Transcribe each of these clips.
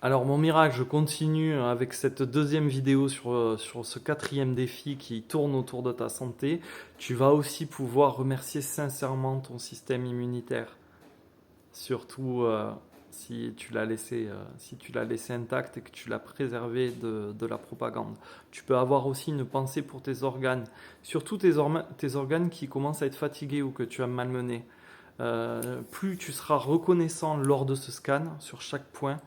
Alors mon miracle, je continue avec cette deuxième vidéo sur ce quatrième défi qui tourne autour de ta santé. Tu vas aussi pouvoir remercier sincèrement ton système immunitaire, surtout si tu l'as laissé intact et que tu l'as préservé de la propagande. Tu peux avoir aussi une pensée pour tes organes, surtout tes organes qui commencent à être fatigués ou que tu as malmenés. Plus tu seras reconnaissant lors de ce scan sur chaque point,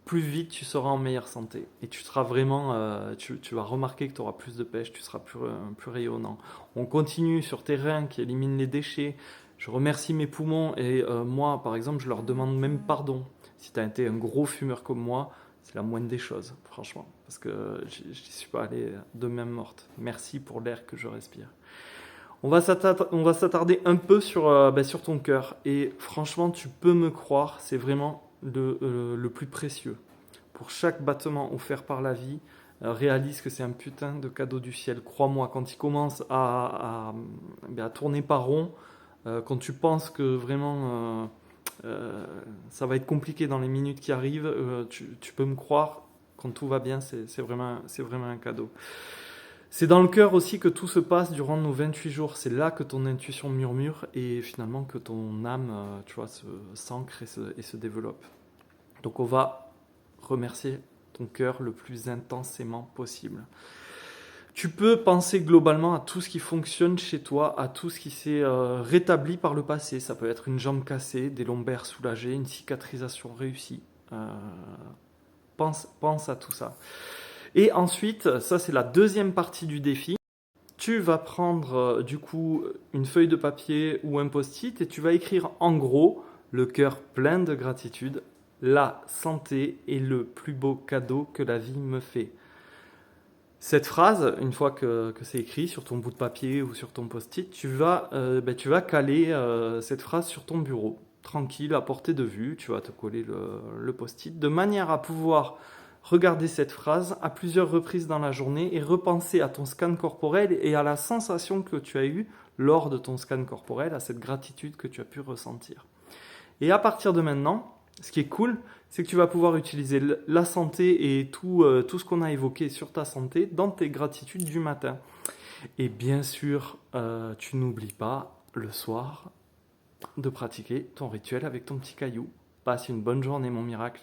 plus vite tu seras en meilleure santé. Et tu seras vraiment, tu vas remarquer que tu auras plus de pêche, tu seras plus rayonnant. On continue sur tes reins qui éliminent les déchets. Je remercie mes poumons et moi, par exemple, je leur demande même pardon. Si tu as été un gros fumeur comme moi, c'est la moindre des choses, franchement. Parce que je n'y suis pas allé de même morte. Merci pour l'air que je respire. On va s'attarder un peu sur ton cœur. Et franchement, tu peux me croire, c'est vraiment le plus précieux. Pour chaque battement offert par la vie, réalise que c'est un putain de cadeau du ciel. Crois-moi, quand il commence à tourner par rond, quand tu penses que vraiment ça va être compliqué dans les minutes qui arrivent, tu peux me croire, quand tout va bien, c'est vraiment un cadeau. C'est dans le cœur aussi que tout se passe durant nos 28 jours. C'est là que ton intuition murmure et finalement que ton âme, tu vois, s'ancre et se développe. Donc on va remercier ton cœur le plus intensément possible. Tu peux penser globalement à tout ce qui fonctionne chez toi, à tout ce qui s'est rétabli par le passé. Ça peut être une jambe cassée, des lombaires soulagés, une cicatrisation réussie. Euh, pense à tout ça. Et ensuite, ça c'est la deuxième partie du défi. Tu vas prendre du coup une feuille de papier ou un post-it et tu vas écrire en gros le cœur plein de gratitude. La santé est le plus beau cadeau que la vie me fait. Cette phrase, une fois que c'est écrit sur ton bout de papier ou sur ton post-it, tu vas caler cette phrase sur ton bureau, tranquille, à portée de vue. Tu vas te coller le post-it de manière à pouvoir regarder cette phrase à plusieurs reprises dans la journée et repenser à ton scan corporel et à la sensation que tu as eue lors de ton scan corporel, à cette gratitude que tu as pu ressentir. Et à partir de maintenant, ce qui est cool, c'est que tu vas pouvoir utiliser la santé et tout ce qu'on a évoqué sur ta santé dans tes gratitudes du matin. Et bien sûr, tu n'oublies pas le soir de pratiquer ton rituel avec ton petit caillou. Passe une bonne journée, mon miracle.